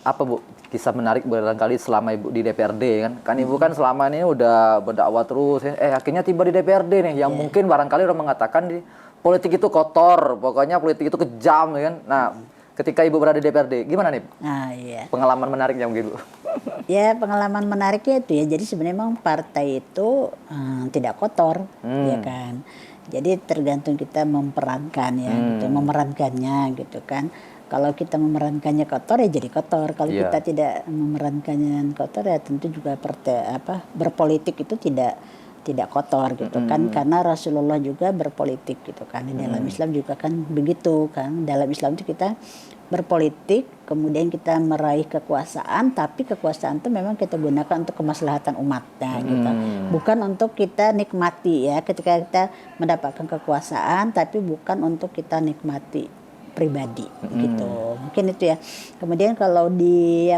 apa Bu kisah menarik barangkali selama ibu di DPRD kan ibu kan selama ini udah berdakwah terus akhirnya tiba di DPRD nih yang mungkin barangkali orang mengatakan politik itu kotor, pokoknya politik itu kejam kan. Nah ketika ibu berada di DPRD gimana nih pengalaman menariknya mungkin Bu? Ya pengalaman menariknya itu ya, jadi sebenarnya memang partai itu tidak kotor ya kan. Jadi tergantung kita memperankan ya gitu, memerankannya gitu kan. Kalau kita memerankannya kotor ya jadi kotor. Kalau kita tidak memerankannya kotor ya tentu juga berpolitik itu tidak kotor gitu kan. Karena Rasulullah juga berpolitik gitu kan. Di dalam Islam juga kan begitu kan. Dalam Islam itu kita berpolitik, kemudian kita meraih kekuasaan, tapi kekuasaan itu memang kita gunakan untuk kemaslahatan umatnya gitu. Bukan untuk kita nikmati ya. Ketika kita mendapatkan kekuasaan tapi bukan untuk kita nikmati pribadi gitu. Mungkin itu ya. Kemudian kalau di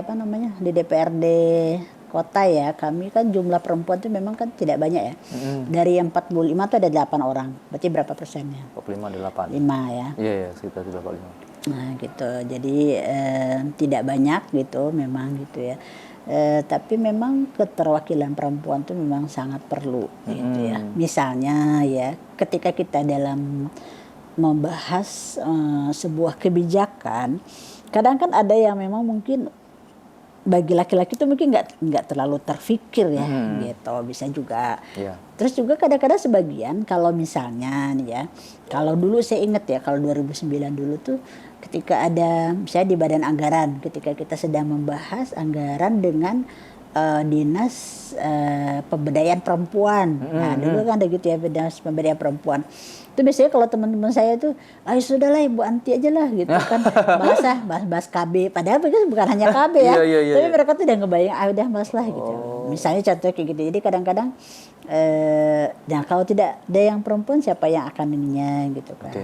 di DPRD kota ya, kami kan jumlah perempuan itu memang kan tidak banyak ya. Dari yang 45 itu ada 8 orang. Berarti berapa persennya? 45 8. 5 ya. Iya, sekitar 45. Nah, gitu. Jadi tidak banyak gitu memang gitu ya. Tapi memang keterwakilan perempuan itu memang sangat perlu gitu ya. Misalnya ya, ketika kita dalam membahas sebuah kebijakan, kadang kan ada yang memang mungkin bagi laki-laki itu mungkin nggak terlalu terfikir ya gitu, bisa juga. Terus juga kadang-kadang sebagian kalau misalnya nih ya, kalau dulu saya ingat ya kalau 2009 dulu tuh ketika ada misalnya di Badan Anggaran, ketika kita sedang membahas anggaran dengan dinas pemberdayaan perempuan. Nah dulu kan ada gitu ya, dinas pemberdayaan perempuan. Itu biasanya kalau teman-teman saya tuh, ayo sudahlah Ibu Anti aja lah gitu kan, bahas KB. Padahal bukan hanya KB ya, tapi mereka tuh udah ngebayang, udah bahas lah gitu. Misalnya contoh kayak gitu. Jadi kadang-kadang, nah kalau tidak ada yang perempuan siapa yang akan ininya gitu kan.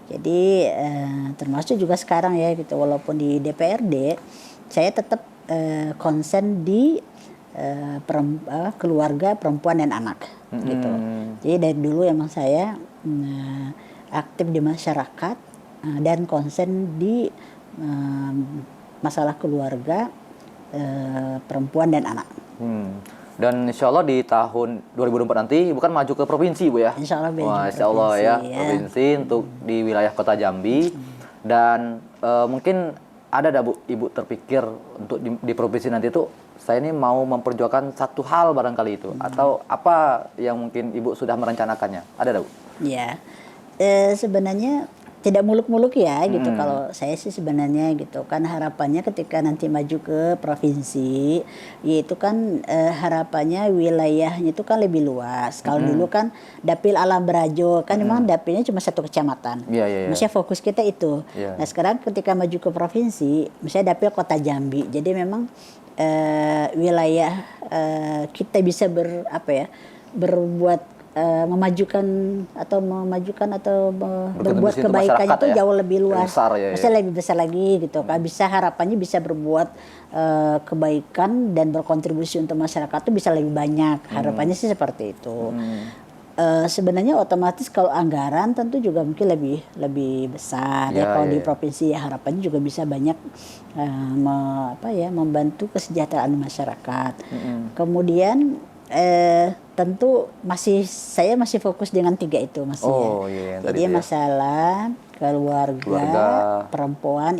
Jadi termasuk juga sekarang ya gitu, walaupun di DPRD, saya tetap konsen di keluarga perempuan dan anak gitu. Jadi dari dulu emang saya aktif di masyarakat dan konsen di masalah keluarga perempuan dan anak. Dan insya Allah di tahun 2024 nanti Ibu kan maju ke provinsi Bu ya? Insya Allah Insya Allah ya, provinsi untuk di wilayah Kota Jambi. Dan mungkin ada Bu Ibu terpikir untuk di provinsi nanti itu saya ini mau memperjuangkan satu hal barangkali itu atau apa yang mungkin Ibu sudah merencanakannya, ada Bu? Ya, sebenarnya tidak muluk-muluk ya gitu. Kalau saya sih sebenarnya gitu kan harapannya ketika nanti maju ke provinsi, yaitu kan harapannya wilayahnya itu kan lebih luas. Kalau dulu kan Dapil Alam Barajo kan memang dapilnya cuma satu kecamatan. Maksudnya fokus kita itu. Nah sekarang ketika maju ke provinsi, misalnya Dapil Kota Jambi, jadi memang wilayah kita bisa berbuat memajukan atau berbuat Berkontribusi untuk kebaikan masyarakat itu ya? jauh lebih luas, Lebih besar ya, maksudnya ya. lebih besar lagi gitu kan. Bisa harapannya bisa berbuat kebaikan dan berkontribusi untuk masyarakat itu bisa lebih banyak. Harapannya sih seperti itu. Sebenarnya otomatis kalau anggaran tentu juga mungkin lebih besar ya, Ya, kalau ya, di ya. provinsi ya harapannya juga bisa banyak membantu kesejahteraan masyarakat. Kemudian tentu saya masih fokus dengan 3 itu masih ya. Oh iya, yang tadi Jadi itu ya. masalah keluarga, Keluarga. perempuan,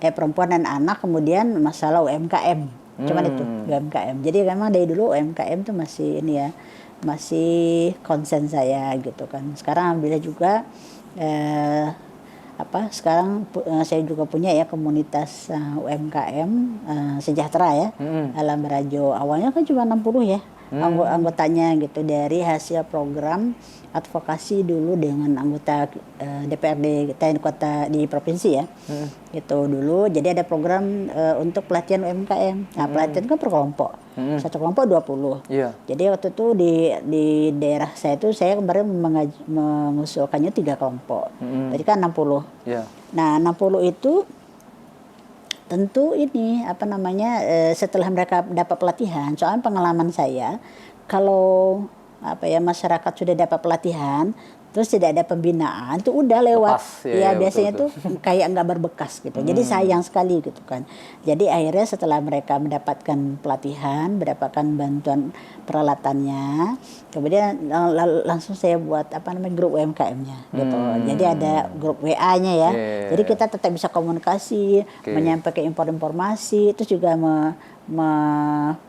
perempuan dan anak, kemudian masalah UMKM. Cuman itu UMKM. Jadi memang dari dulu UMKM tuh masih ini ya, masih konsen saya gitu kan. Sekarang alhamdulillah juga sekarang saya juga punya ya komunitas UMKM sejahtera ya, Alam Barajo. Awalnya kan cuma 60 ya anggotanya gitu, dari hasil program advokasi dulu dengan anggota DPRD kita di kota di provinsi ya. Itu dulu jadi ada program untuk pelatihan UMKM. Nah, pelatihan kan per kelompok. Satu kelompok 20. Iya. Jadi waktu itu di daerah saya itu saya kemarin mengusulkannya 3 kelompok. Jadi kan 60. Iya. Nah, 60 itu tentu ini setelah mereka dapat pelatihan, soalnya pengalaman saya kalau masyarakat sudah dapat pelatihan terus tidak ada pembinaan itu udah lewat. Lepas, ya, Biasanya betul. tuh kayak nggak berbekas gitu. Jadi sayang sekali gitu kan. Jadi akhirnya setelah mereka mendapatkan pelatihan, mendapatkan bantuan peralatannya, kemudian langsung saya buat grup UMKM-nya gitu. Jadi ada grup WA-nya ya. Yeah. Jadi kita tetap bisa komunikasi, menyampaikan informasi, terus juga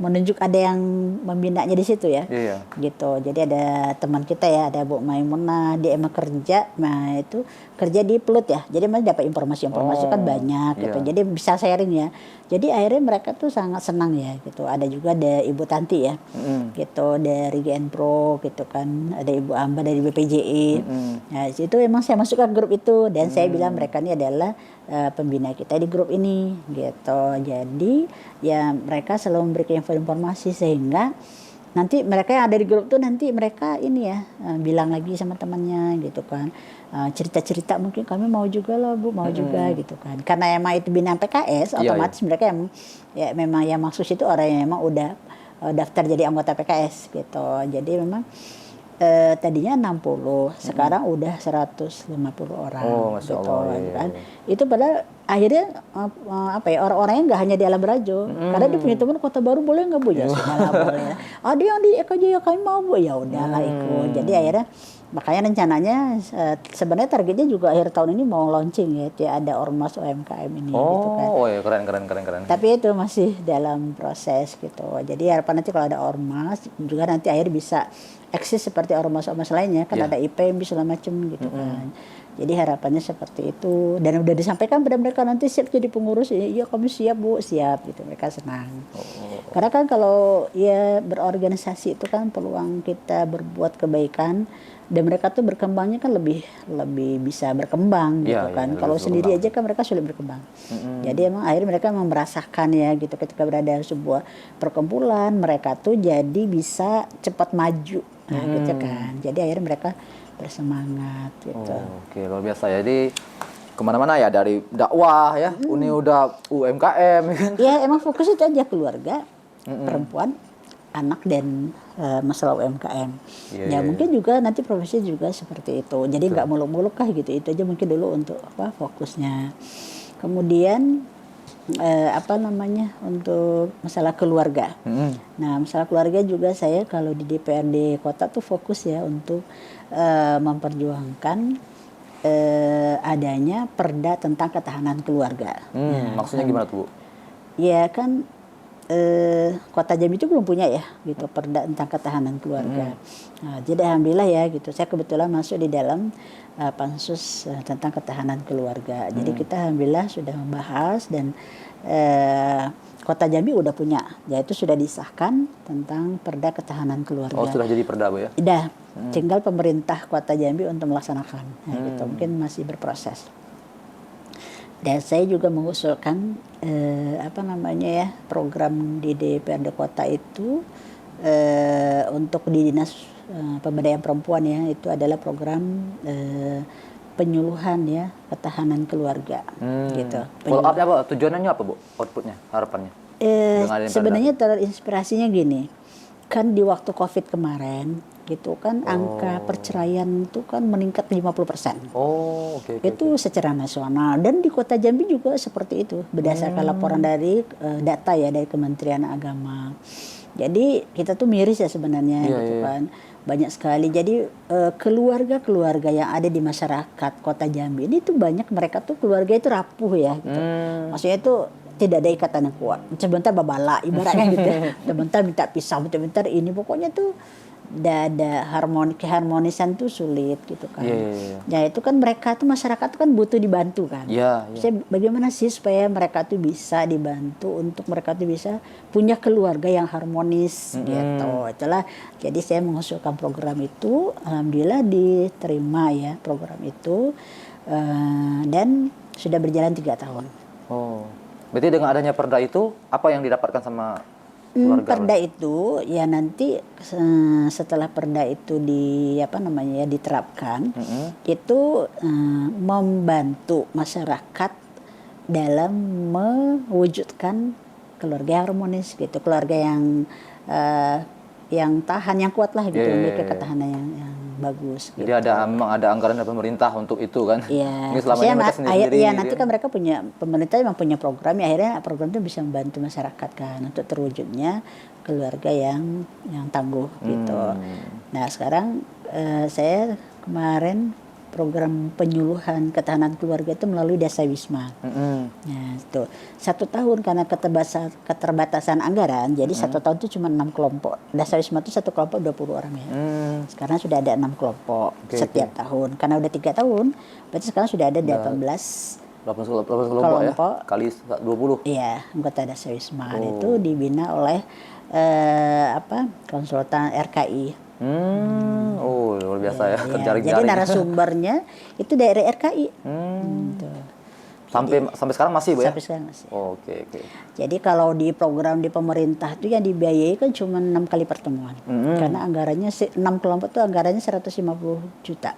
menunjuk ada yang membinanya di situ ya. Iya. Gitu. Jadi ada teman kita ya, ada Bu Maimunah, dia emang kerja, nah itu kerja di Pelut ya. Jadi masih dapat informasi kan banyak gitu. Iya. Jadi bisa sharing ya. Jadi akhirnya mereka tuh sangat senang ya gitu. Ada juga ada Ibu Tanti ya. Gitu dari GNPro gitu kan. Ada Ibu Amba dari BPJI. Nah, itu emang saya masuk ke grup itu dan saya bilang mereka ini adalah pembina kita di grup ini gitu. Jadi ya mereka selalu memberikan informasi sehingga nanti mereka yang ada di grup tuh nanti mereka ini ya bilang lagi sama temannya gitu kan, cerita-cerita mungkin kami mau juga lah Bu, mau juga gitu kan, karena emang itu binaan PKS otomatis mereka memang yang maksud itu orang yang emang udah daftar jadi anggota PKS gitu. Jadi memang tadinya 60, sekarang udah 150 orang. Oh, Masya gitu Allah, iya, kan. iya. Itu padahal akhirnya orang-orangnya nggak hanya di Alam Barajo, karena dia punya teman Kota Baru, boleh nggak Bu? Ya sudahlah boleh. Ada yang di Eka Jaya kami mau Bu, ya udahlah ikut. Jadi akhirnya makanya rencananya sebenarnya targetnya juga akhir tahun ini mau launching ya, ada ormas UMKM ini gitu kan. Oh ya, keren. Tapi itu masih dalam proses gitu. Jadi harapan nanti kalau ada ormas juga nanti akhirnya bisa eksis seperti ormas-ormas lainnya kan, ada IPM segala macam gitu kan. Jadi harapannya seperti itu, dan udah disampaikan pada mereka nanti siap jadi pengurus. Iya kami siap Bu, siap gitu, mereka senang. Karena kan kalau ya berorganisasi itu kan peluang kita berbuat kebaikan dan mereka tuh berkembangnya kan lebih bisa berkembang gitu kan. Kalau sendiri aja kan mereka sulit berkembang. Jadi emang akhirnya mereka merasakan ya gitu, ketika berada di sebuah perkumpulan mereka tuh jadi bisa cepat maju. Nah gitu kan. Jadi akhirnya mereka bersemangat gitu. Oke, luar biasa ya. Jadi kemana-mana ya, dari dakwah ya, ini udah UMKM kan. Ya emang fokus itu aja, keluarga, perempuan, anak, dan masalah UMKM. Mungkin juga nanti profesi juga seperti itu. Jadi nggak muluk-muluk kah gitu. Itu aja mungkin dulu untuk fokusnya. Kemudian untuk masalah keluarga. Nah, masalah keluarga juga saya kalau di DPRD kota tuh fokus ya untuk memperjuangkan adanya perda tentang ketahanan keluarga. Maksudnya gimana tuh Bu? Ya kan Kota Jambi itu belum punya ya gitu perda tentang ketahanan keluarga. Nah, jadi alhamdulillah ya gitu. Saya kebetulan masuk di dalam pansus tentang ketahanan keluarga. Jadi kita alhamdulillah sudah membahas dan Kota Jambi udah punya, yaitu sudah disahkan tentang perda ketahanan keluarga. Oh, sudah jadi perda Bu ya? Udah, tinggal pemerintah Kota Jambi untuk melaksanakan. Nah, gitu. Mungkin masih berproses. Dan saya juga mengusulkan program di DPRD kota itu untuk di dinas pemberdayaan perempuan ya, itu adalah program penyuluhan ya, ketahanan keluarga gitu. Follow up-nya apa? Tujuannya apa, Bu? Outputnya, harapannya? Dengan adanya Sebenarnya terinspirasinya gini, kan di waktu COVID kemarin gitu kan angka perceraian itu kan meningkat 50%. Oh, oke. Itu secara nasional, dan di Kota Jambi juga seperti itu berdasarkan laporan dari data ya dari Kementerian Agama. Jadi kita tuh miris ya sebenarnya gitu kan. Banyak sekali. Jadi keluarga-keluarga yang ada di masyarakat Kota Jambi ini tuh banyak, mereka tuh keluarga itu rapuh ya gitu. Maksudnya itu tidak ada ikatan yang kuat. Sebentar babala ibaratnya gitu. Sebentar minta pisah, sebentar ini, pokoknya tuh ada keharmonisan tuh sulit gitu kan. Ya itu kan mereka tuh, masyarakat tuh kan butuh dibantu kan. Bagaimana sih supaya mereka tuh bisa dibantu untuk mereka tuh bisa punya keluarga yang harmonis gitu. Itulah jadi saya mengusulkan program itu, alhamdulillah diterima ya program itu, dan sudah berjalan 3 tahun. Oh, berarti dengan adanya perda itu apa yang didapatkan sama keluarga? Perda itu ya nanti setelah perda itu diterapkan, itu membantu masyarakat dalam mewujudkan keluarga harmonis gitu, keluarga yang tahan, yang kuat lah gitu, memiliki ketahanan yang bagus. Jadi gitu. memang ada anggaran dari pemerintah untuk itu kan? Iya. Ini selama ini mereka sendiri. Iya, nanti kan mereka punya, pemerintah memang punya program ya, akhirnya program itu bisa membantu masyarakat kan untuk terwujudnya keluarga yang tangguh gitu. Nah sekarang saya kemarin program penyuluhan ketahanan keluarga itu melalui Desa Wisma. Nah itu 1 tahun karena keterbatasan anggaran, jadi 1 tahun itu cuma 6 kelompok. Desa Wisma itu 1 kelompok 20 orang ya. Sekarang sudah ada 6 kelompok setiap tahun. Karena udah 3 tahun, berarti sekarang sudah ada 18 kelompok ya, kali 20. Iya, anggota Desa Wisma itu dibina oleh konsultan RKI. Oh, luar biasa ya, Jadi narasumbernya itu dari RKI. Gitu. Sampai sekarang masih, Bu ya? Sampai sekarang masih. Oh, oke. Jadi kalau di program di pemerintah itu yang dibiayai kan cuma 6 kali pertemuan. Karena anggarannya 6 kelompok itu anggarannya 150 juta.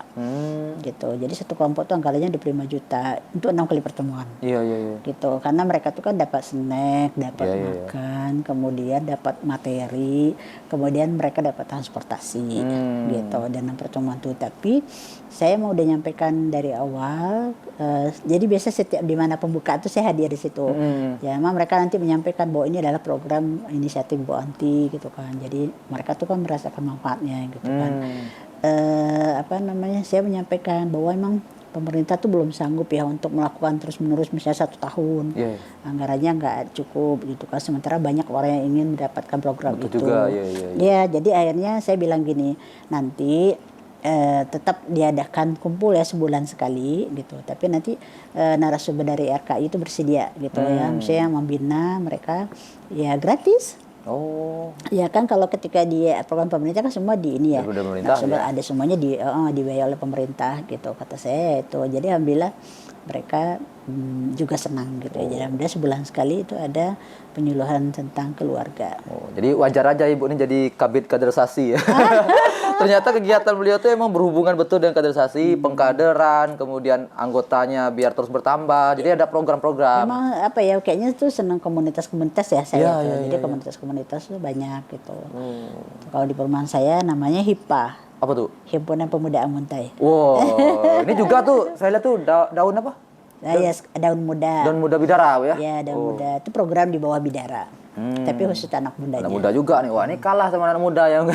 Gitu. Jadi 1 kelompok itu anggarannya 25 juta untuk 6 kali pertemuan. Iya. Gitu. Karena mereka tuh kan dapat snack, dapat makan, kemudian dapat materi, kemudian mereka dapat transportasi gitu dalam pertemuan itu. Tapi saya mau udah nyampaikan dari awal, jadi biasa setiap di mana pembukaan itu saya hadir di situ. Ya, memang mereka nanti menyampaikan bahwa ini adalah program inisiatif Bu Anti gitu kan. Jadi mereka tuh kan merasakan manfaatnya gitu kan. Saya menyampaikan bahwa memang pemerintah tuh belum sanggup ya untuk melakukan terus-menerus misalnya 1 tahun. Anggarannya nggak cukup gitu kan. Sementara banyak orang yang ingin mendapatkan program itu. Ya, jadi akhirnya saya bilang gini, nanti tetap diadakan kumpul ya sebulan sekali gitu. Tapi nanti narasumber dari RKI itu bersedia gitu ya. Misalnya membina mereka ya gratis. Oh. Ya kan kalau ketika di program pemerintah kan semua di ini ya. Narasumber ada semuanya dibayar oleh pemerintah gitu kata saya itu. Jadi alhamdulillah mereka juga senang gitu ya. Jadi alhamdulillah sebulan sekali itu ada penyuluhan tentang keluarga. Oh, jadi wajar aja Ibu ini jadi kabid kaderisasi ya. Ternyata kegiatan beliau tuh emang berhubungan betul dengan kaderisasi, pengkaderan, kemudian anggotanya biar terus bertambah. Jadi ada program-program. Memang kayaknya tuh senang komunitas-komunitas ya saya. Jadi komunitas-komunitas tuh banyak gitu. Kalau di perumahan saya namanya HIPA. Apa tuh? Himpunan Pemuda Amuntai. Wow, ini juga tuh saya lihat tuh daun apa? Daun muda. Daun muda Bidara ya? Ya, daun muda. Itu program di bawah Bidara. Tapi khusus anak mudanya. Anak muda juga nih. Wah, ini kalah sama anak muda yang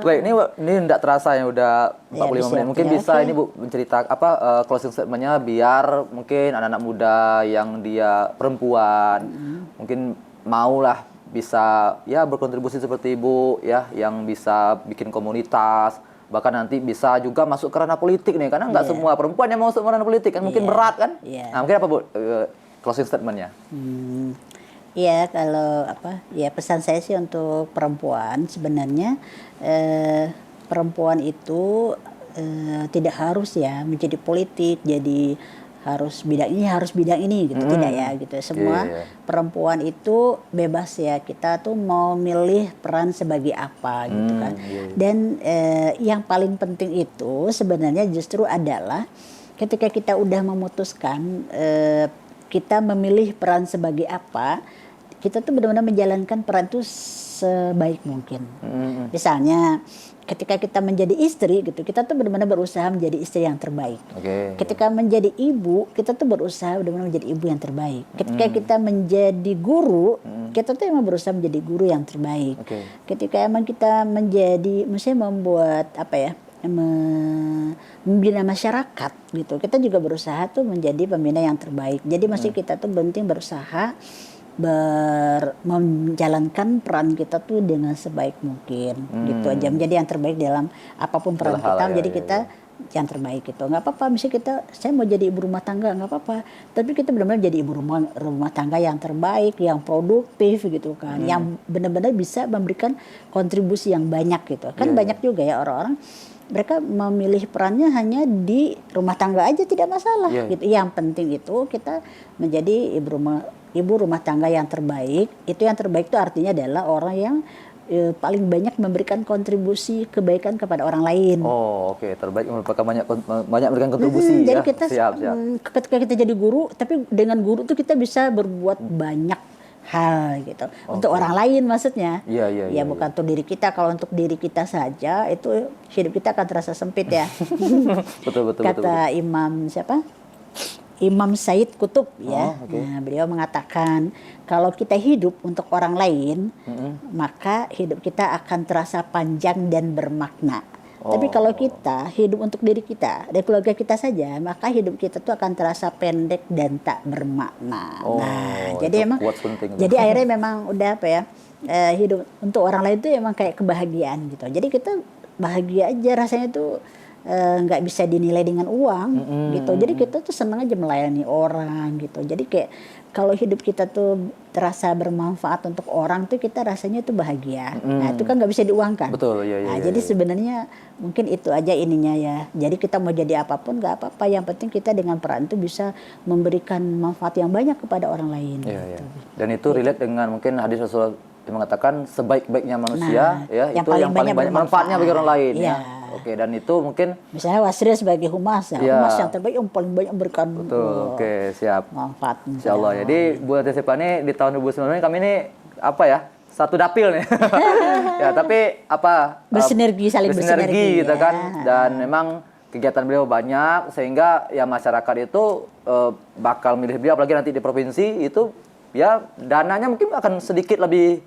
baik, ini enggak terasa yang udah 45 menit. Mungkin bisa ini Bu menceritakan closing statement-nya biar mungkin anak-anak muda yang dia perempuan mungkin maulah bisa ya berkontribusi seperti Ibu ya, yang bisa bikin komunitas, bahkan nanti bisa juga masuk ke ranah politik nih, karena nggak semua perempuan yang mau masuk ke ranah politik kan, mungkin berat kan. Nah, mungkin apa Bu closing statement-nya? Iya, kalau pesan saya sih untuk perempuan sebenarnya perempuan itu tidak harus ya menjadi politik, jadi harus bidang ini, harus bidang ini gitu, tidak ya gitu. Semua perempuan itu bebas ya, kita tuh mau milih peran sebagai apa gitu kan. Dan yang paling penting itu sebenarnya justru adalah ketika kita udah memutuskan kita memilih peran sebagai apa, kita tuh benar-benar menjalankan peran itu sebaik mungkin. Misalnya ketika kita menjadi istri gitu, kita tuh benar-benar berusaha menjadi istri yang terbaik. Ketika menjadi ibu, kita tuh berusaha benar-benar menjadi ibu yang terbaik. Ketika kita menjadi guru, kita tuh emang berusaha menjadi guru yang terbaik. Ketika emang kita menjadi, maksudnya membuat apa ya, membina masyarakat gitu, kita juga berusaha tuh menjadi pembina yang terbaik. Jadi masih kita tuh penting berusaha menjalankan peran kita tuh dengan sebaik mungkin gitu aja, menjadi yang terbaik dalam apapun peran kita, menjadi kita yang terbaik gitu. Nggak apa-apa misalnya saya mau jadi ibu rumah tangga, nggak apa-apa, tapi kita benar-benar jadi ibu rumah tangga yang terbaik, yang produktif gitu kan, yang benar-benar bisa memberikan kontribusi yang banyak gitu kan. Banyak juga ya orang-orang mereka memilih perannya hanya di rumah tangga aja, tidak masalah gitu. Yang penting itu kita menjadi ibu rumah tangga yang terbaik. Itu yang terbaik itu artinya adalah orang yang paling banyak memberikan kontribusi kebaikan kepada orang lain. Terbaik merupakan banyak memberikan kontribusi. Jadi kita ketika kita jadi guru, tapi dengan guru itu kita bisa berbuat banyak hal gitu untuk orang lain maksudnya. Ya bukan untuk diri kita. Kalau untuk diri kita saja itu hidup kita akan terasa sempit ya. betul. Kata Imam siapa? Imam Said Kutub ya. Nah, beliau mengatakan kalau kita hidup untuk orang lain, maka hidup kita akan terasa panjang dan bermakna. Tapi kalau kita hidup untuk diri kita dan keluarga kita saja, maka hidup kita tuh akan terasa pendek dan tak bermakna. Jadi emang jadi akhirnya memang udah apa ya, hidup untuk orang lain itu emang kayak kebahagiaan gitu. Jadi kita bahagia aja rasanya tuh nggak bisa dinilai dengan uang gitu. Jadi kita tuh senang aja melayani orang gitu. Jadi kayak kalau hidup kita tuh terasa bermanfaat untuk orang tuh kita rasanya tuh bahagia. Nah itu kan nggak bisa diuangkan. Betul. Jadi sebenarnya mungkin itu aja ininya ya. Jadi kita mau jadi apapun nggak apa-apa. Yang penting kita dengan peran itu bisa memberikan manfaat yang banyak kepada orang lain. Gitu. Dan itu relate dengan mungkin hadis Rasulullah yang mengatakan sebaik-baiknya manusia yang paling banyak manfaatnya bagi orang lain. Dan itu mungkin misalnya Wasril sebagai humas humas yang terbaik yang paling banyak memberikan siap manfaat. Insyaallah. Jadi Bu Teh Sepa ini di tahun 2019 kami ini apa ya, satu dapil nih. Tapi apa bersinergi, saling bersinergi gitu kan. Dan memang kegiatan beliau banyak sehingga ya masyarakat itu bakal milih beliau, apalagi nanti di provinsi itu ya dananya mungkin akan sedikit lebih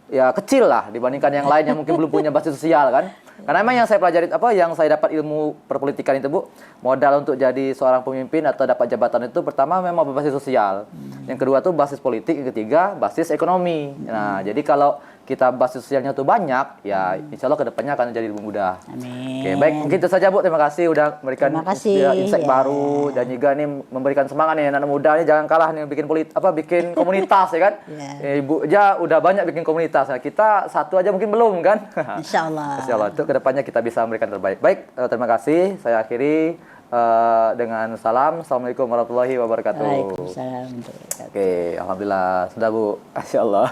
ya kecil lah dibandingkan yang lain yang mungkin belum punya basis sosial kan. Karena memang yang saya pelajari yang saya dapat ilmu perpolitikan itu Bu, modal untuk jadi seorang pemimpin atau dapat jabatan itu pertama memang berbasis sosial. Yang kedua tuh basis politik, yang ketiga basis ekonomi. Nah, jadi kalau kita basis sosialnya tuh banyak, ya insya Allah kedepannya akan jadi lebih mudah. Amin. Baik, mungkin itu saja Bu. Terima kasih udah memberikan insight baru dan juga nih memberikan semangat nih anak muda nih, jangan kalah nih bikin bikin komunitas ya kan. Ibu aja udah banyak bikin komunitas. Nah, kita satu aja mungkin belum kan. Insya Allah. Insya Allah itu kedepannya kita bisa memberikan terbaik. Baik, terima kasih. Saya akhiri dengan salam. Assalamualaikum warahmatullahi wabarakatuh. Waalaikumsalam. Alhamdulillah sudah Bu. Masya Allah.